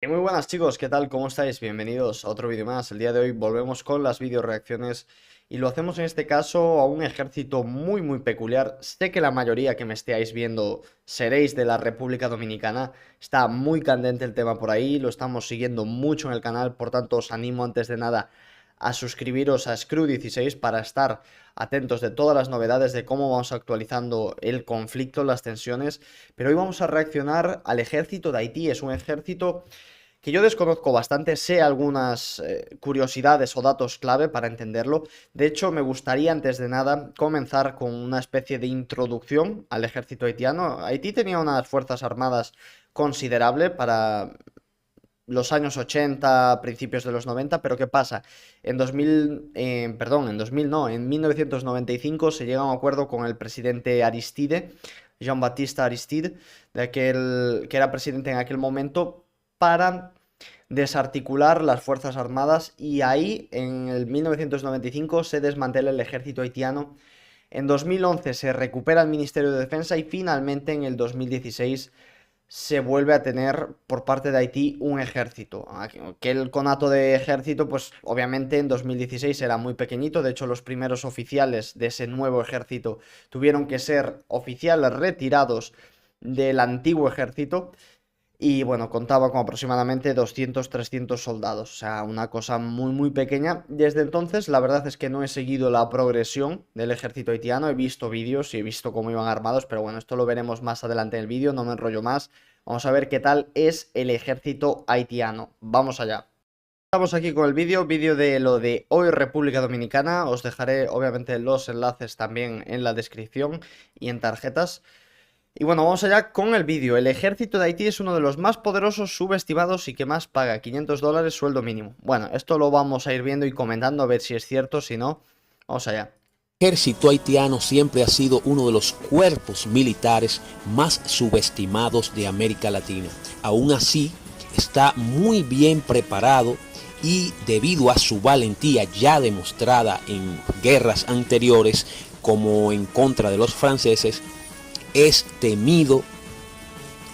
Muy buenas chicos, ¿qué tal? ¿Cómo estáis? Bienvenidos a otro vídeo más. El día de hoy volvemos con las video reacciones y lo hacemos en este caso a un ejército muy peculiar. Sé que la mayoría que me estéis viendo seréis de la República Dominicana. Está muy candente el tema por ahí, lo estamos siguiendo mucho en el canal, por tanto os animo antes de nada a suscribiros a Screw16 para estar atentos de todas las novedades de cómo vamos actualizando el conflicto, las tensiones. Pero hoy vamos a reaccionar al ejército de Haití. Es un ejército que yo desconozco bastante, sé algunas curiosidades o datos clave para entenderlo. De hecho, me gustaría antes de nada comenzar con una especie de introducción al ejército haitiano. Haití tenía unas fuerzas armadas considerable para los años 80, principios de los 90, pero ¿qué pasa? En 2000, perdón, en 2000 no, en 1995 se llega a un acuerdo con el presidente Aristide, Jean-Baptiste Aristide, que era presidente en aquel momento, para desarticular las Fuerzas Armadas y ahí en el 1995 se desmantela el ejército haitiano. En 2011 se recupera el Ministerio de Defensa y finalmente en el 2016 se vuelve a tener por parte de Haití un ejército. Que el conato de ejército, pues obviamente en 2016 era muy pequeñito, de hecho los primeros oficiales de ese nuevo ejército tuvieron que ser oficiales retirados del antiguo ejército y bueno, contaba con aproximadamente 200-300 soldados, o sea, una cosa muy pequeña. Desde entonces, la verdad es que no he seguido la progresión del ejército haitiano, he visto vídeos y he visto cómo iban armados, pero bueno, esto lo veremos más adelante en el vídeo, no me enrollo más. Vamos a ver qué tal es el ejército haitiano. Vamos allá. Estamos aquí con el vídeo de lo de hoy República Dominicana. Os dejaré obviamente los enlaces también en la descripción y en tarjetas. Y bueno, vamos allá con el vídeo. El ejército de Haití es uno de los más poderosos, subestimados y que más paga, $500 sueldo mínimo. Bueno, esto lo vamos a ir viendo y comentando a ver si es cierto, si no, vamos allá. El ejército haitiano siempre ha sido uno de los cuerpos militares más subestimados de América Latina. Aún así, está muy bien preparado y debido a su valentía ya demostrada en guerras anteriores, como en contra de los franceses, es temido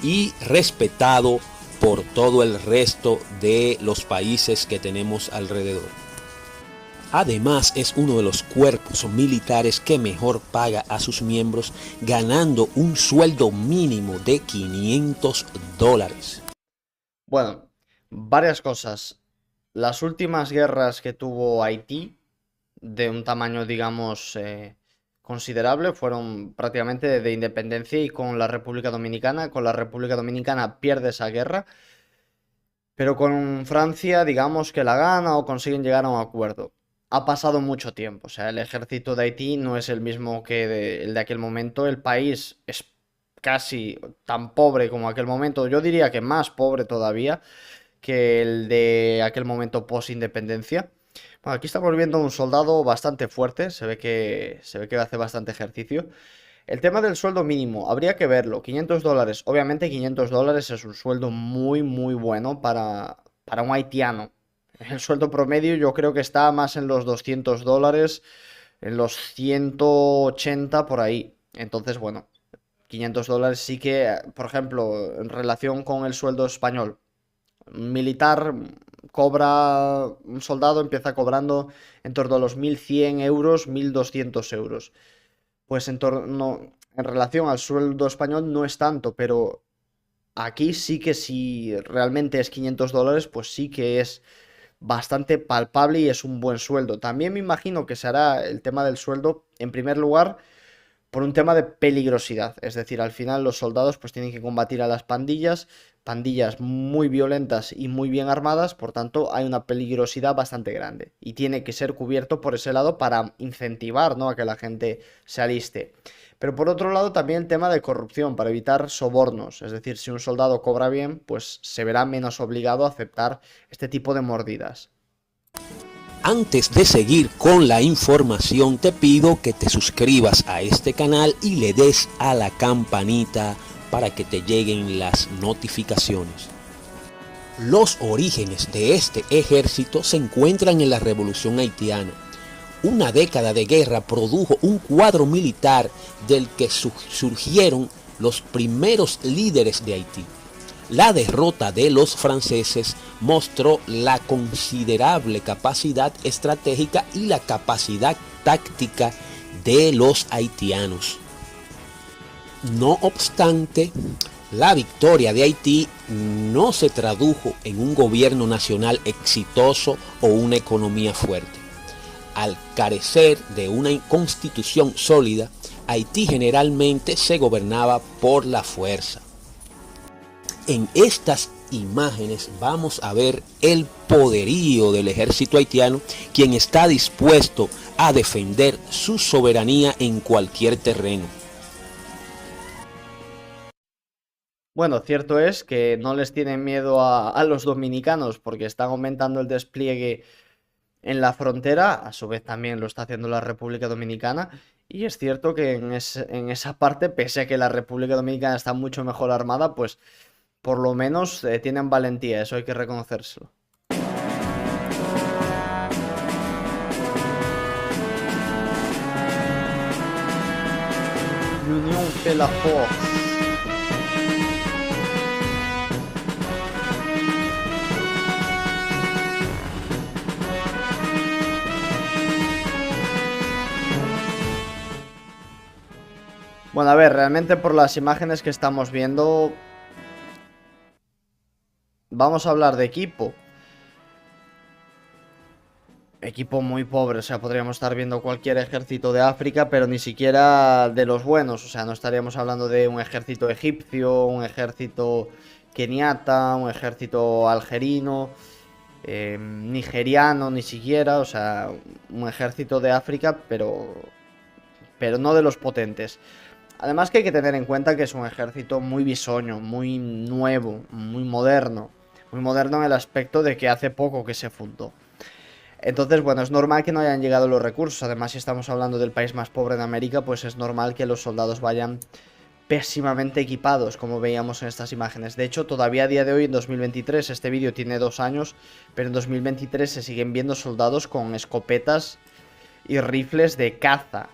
y respetado por todo el resto de los países que tenemos alrededor. Además, es uno de los cuerpos militares que mejor paga a sus miembros, ganando un sueldo mínimo de $500. Bueno, varias cosas. Las últimas guerras que tuvo Haití, de un tamaño, digamos, considerable, fueron prácticamente de independencia y con la República Dominicana. Con la República Dominicana pierde esa guerra, pero con Francia, digamos que la gana o consiguen llegar a un acuerdo. Ha pasado mucho tiempo, o sea, el ejército de Haití no es el mismo que el de aquel momento. El país es casi tan pobre como aquel momento, yo diría que más pobre todavía que el de aquel momento post-independencia. Bueno, aquí estamos viendo un soldado bastante fuerte, se ve que hace bastante ejercicio. El tema del sueldo mínimo, habría que verlo, $500. Obviamente $500 es un sueldo muy bueno para un haitiano. El sueldo promedio yo creo que está más en los $200, en los 180 por ahí. Entonces, bueno, $500 sí que, por ejemplo, en relación con el sueldo español, un militar cobra, un soldado empieza cobrando en torno a los 1.100 euros, 1.200 euros. Pues en relación al sueldo español no es tanto, pero aquí sí que si realmente es $500, pues sí que es bastante palpable y es un buen sueldo. También me imagino que se hará el tema del sueldo, en primer lugar, por un tema de peligrosidad. Es decir, al final los soldados pues tienen que combatir a las pandillas, pandillas muy violentas y muy bien armadas, por tanto hay una peligrosidad bastante grande y tiene que ser cubierto por ese lado para incentivar, ¿no?, a que la gente se aliste. Pero por otro lado también el tema de corrupción, para evitar sobornos, es decir, si un soldado cobra bien, pues se verá menos obligado a aceptar este tipo de mordidas. Antes de seguir con la información, te pido que te suscribas a este canal y le des a la campanita para que te lleguen las notificaciones. Los orígenes de este ejército se encuentran en la Revolución Haitiana. Una década de guerra produjo un cuadro militar del que surgieron los primeros líderes de Haití. La derrota de los franceses mostró la considerable capacidad estratégica y la capacidad táctica de los haitianos. No obstante, la victoria de Haití no se tradujo en un gobierno nacional exitoso o una economía fuerte. Al carecer de una constitución sólida, Haití generalmente se gobernaba por la fuerza. En estas imágenes vamos a ver el poderío del ejército haitiano, quien está dispuesto a defender su soberanía en cualquier terreno. Bueno, cierto es que no les tienen miedo a los dominicanos porque están aumentando el despliegue en la frontera, a su vez también lo está haciendo la República Dominicana, y es cierto que en esa parte, pese a que la República Dominicana está mucho mejor armada, pues por lo menos tienen valentía, eso hay que reconocérselo. L'union fait la force. Bueno, a ver, realmente por las imágenes que estamos viendo, vamos a hablar de equipo. Equipo muy pobre, o sea, podríamos estar viendo cualquier ejército de África, pero ni siquiera de los buenos. O sea, no estaríamos hablando de un ejército egipcio, un ejército keniata, un ejército algerino, nigeriano, ni siquiera. O sea, un ejército de África, pero no de los potentes. Además que hay que tener en cuenta que es un ejército muy bisoño, muy nuevo, muy moderno. Muy moderno en el aspecto de que hace poco que se fundó. Entonces, bueno, es normal que no hayan llegado los recursos. Además, si estamos hablando del país más pobre de América, pues es normal que los soldados vayan pésimamente equipados, como veíamos en estas imágenes. De hecho, todavía a día de hoy, en 2023, este vídeo tiene 2 años, pero en 2023 se siguen viendo soldados con escopetas y rifles de caza.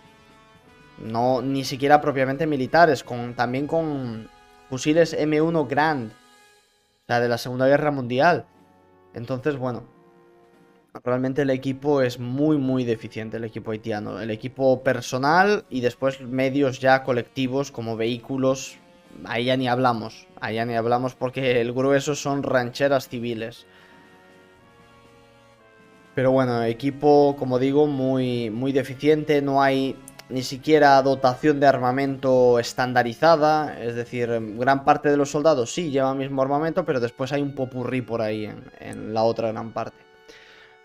No, ni siquiera propiamente militares, también con fusiles M1 Grand, o sea, de la Segunda Guerra Mundial. Entonces, bueno, realmente el equipo es muy deficiente, el equipo haitiano. El equipo personal y después medios ya colectivos como vehículos, ahí ya ni hablamos. Ahí ya ni hablamos porque el grueso son rancheras civiles. Pero bueno, equipo, como digo, muy deficiente. No hay ni siquiera dotación de armamento estandarizada. Es decir, gran parte de los soldados sí llevan el mismo armamento, pero después hay un popurrí por ahí en la otra gran parte.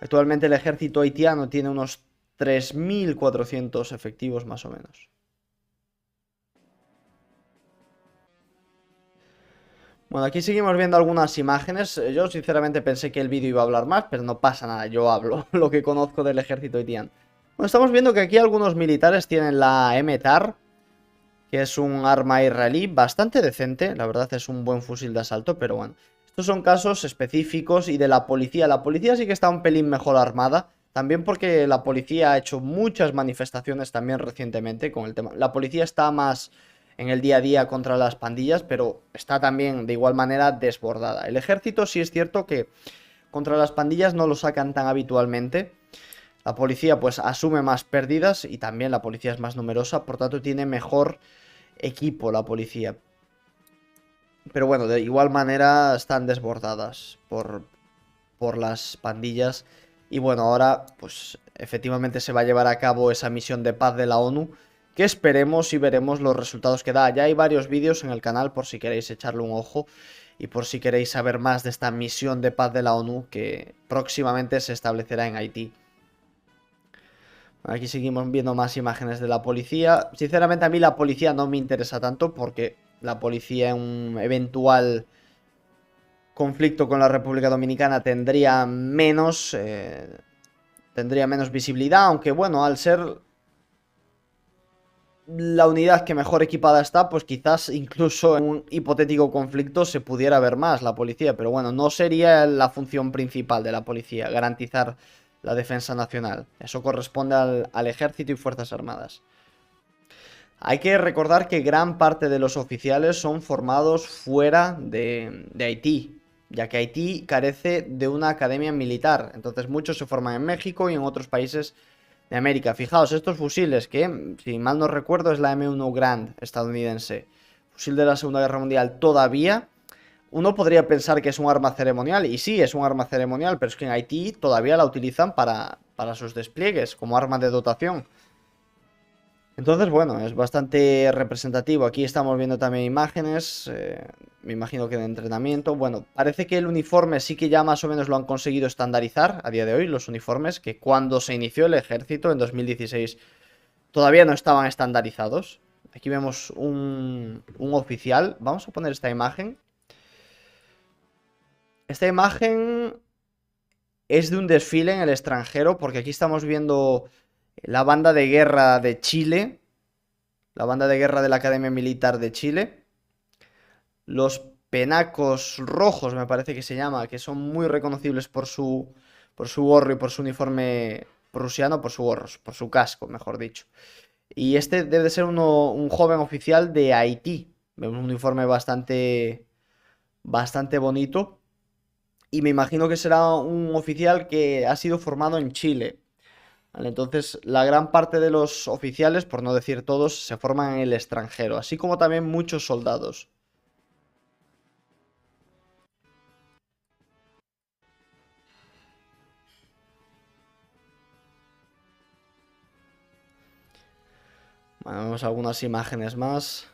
Actualmente el ejército haitiano tiene unos 3.400 efectivos más o menos. Bueno, aquí seguimos viendo algunas imágenes. Yo sinceramente pensé que el vídeo iba a hablar más, pero no pasa nada, yo hablo lo que conozco del ejército haitiano. Bueno, estamos viendo que aquí algunos militares tienen la MTAR, que es un arma israelí bastante decente. La verdad es un buen fusil de asalto, pero bueno. Estos son casos específicos y de la policía. La policía sí que está un pelín mejor armada. También porque la policía ha hecho muchas manifestaciones también recientemente con el tema. La policía está más en el día a día contra las pandillas, pero está también de igual manera desbordada. El ejército sí es cierto que contra las pandillas no lo sacan tan habitualmente. La policía pues asume más pérdidas y también la policía es más numerosa, por tanto tiene mejor equipo la policía. Pero bueno, de igual manera están desbordadas por las pandillas. Y bueno, ahora pues efectivamente se va a llevar a cabo esa misión de paz de la ONU, que esperemos y veremos los resultados que da. Ya hay varios vídeos en el canal por si queréis echarle un ojo y por si queréis saber más de esta misión de paz de la ONU que próximamente se establecerá en Haití. Aquí seguimos viendo más imágenes de la policía. Sinceramente a mí la policía no me interesa tanto porque la policía en un eventual conflicto con la República Dominicana tendría menos visibilidad, aunque bueno, al ser la unidad que mejor equipada está, pues quizás incluso en un hipotético conflicto se pudiera ver más la policía, pero bueno, no sería la función principal de la policía, garantizar la defensa nacional. Eso corresponde al ejército y fuerzas armadas. Hay que recordar que gran parte de los oficiales son formados fuera de Haití, ya que Haití carece de una academia militar. Entonces muchos se forman en México y en otros países de América. Fijaos, estos fusiles que, si mal no recuerdo, es la M1 Grand estadounidense. Fusil de la Segunda Guerra Mundial todavía. Uno podría pensar que es un arma ceremonial, y sí, es un arma ceremonial, pero es que en Haití todavía la utilizan para sus despliegues, como arma de dotación. Entonces, bueno, es bastante representativo. Aquí estamos viendo también imágenes, me imagino que de entrenamiento. Bueno, parece que el uniforme sí que ya más o menos lo han conseguido estandarizar a día de hoy, los uniformes, que cuando se inició el ejército en 2016 todavía no estaban estandarizados. Aquí vemos un oficial. Vamos a poner esta imagen. Esta imagen es de un desfile en el extranjero, porque aquí estamos viendo la banda de guerra de Chile, la banda de guerra de la Academia Militar de Chile, los penacos rojos, me parece que se llama, que son muy reconocibles por su gorro y por su uniforme prusiano, por su gorro, por su casco, mejor dicho. Y este debe de ser un joven oficial de Haití, un uniforme bastante bonito. Y me imagino que será un oficial que ha sido formado en Chile. ¿Vale? Entonces, la gran parte de los oficiales, por no decir todos, se forman en el extranjero, así como también muchos soldados. Bueno, vemos algunas imágenes más.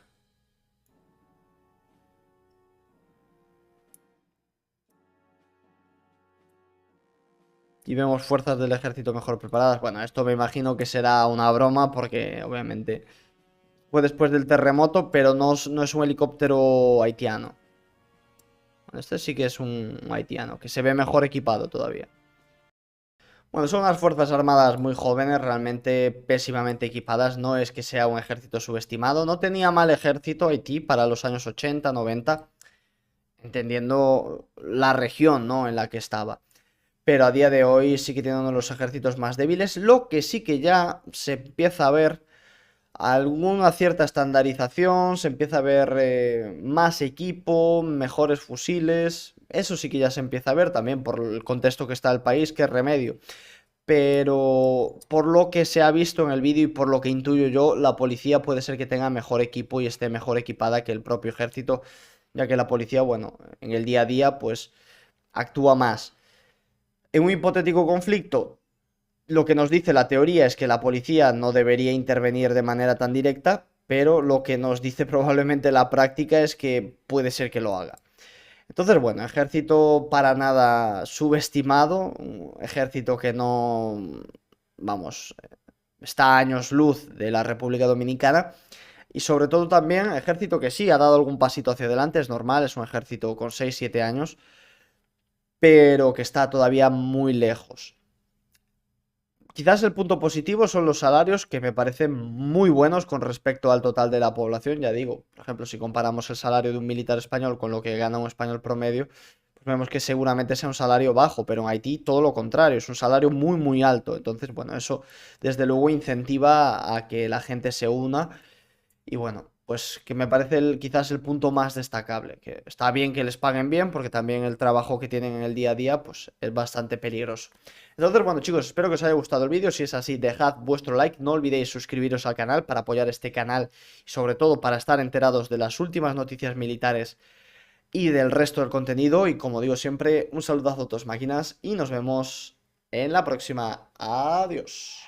Y vemos fuerzas del ejército mejor preparadas. Bueno, esto me imagino que será una broma porque obviamente fue después del terremoto, pero no es un helicóptero haitiano. Bueno, este sí que es un haitiano, que se ve mejor equipado todavía. Bueno, son unas fuerzas armadas muy jóvenes, realmente pésimamente equipadas. No es que sea un ejército subestimado. No tenía mal ejército Haití para los años 80, 90, entendiendo la región, ¿no?, en la que estaba. Pero a día de hoy sí que tiene uno de los ejércitos más débiles. Lo que sí que ya se empieza a ver alguna cierta estandarización, se empieza a ver más equipo, mejores fusiles. Eso sí que ya se empieza a ver también por el contexto que está el país, que es remedio. Pero por lo que se ha visto en el vídeo y por lo que intuyo yo, la policía puede ser que tenga mejor equipo y esté mejor equipada que el propio ejército, ya que la policía, bueno, en el día a día, pues actúa más. En un hipotético conflicto, lo que nos dice la teoría es que la policía no debería intervenir de manera tan directa, pero lo que nos dice probablemente la práctica es que puede ser que lo haga. Entonces, bueno, ejército para nada subestimado, un ejército que no, vamos, está a años luz de la República Dominicana. Y sobre todo también ejército que sí ha dado algún pasito hacia adelante, es normal, es un ejército con 6 7 años, pero que está todavía muy lejos. Quizás el punto positivo son los salarios, que me parecen muy buenos con respecto al total de la población. Ya digo, por ejemplo, si comparamos el salario de un militar español con lo que gana un español promedio, pues vemos que seguramente sea un salario bajo, pero en Haití todo lo contrario, es un salario muy muy alto. Entonces, bueno, eso desde luego incentiva a que la gente se una y bueno, pues que me parece quizás el punto más destacable, que está bien que les paguen bien, porque también el trabajo que tienen en el día a día, pues es bastante peligroso. Entonces, bueno chicos, espero que os haya gustado el vídeo. Si es así, dejad vuestro like, no olvidéis suscribiros al canal para apoyar este canal y sobre todo para estar enterados de las últimas noticias militares y del resto del contenido. Y como digo siempre, un saludazo a todas máquinas y nos vemos en la próxima. Adiós.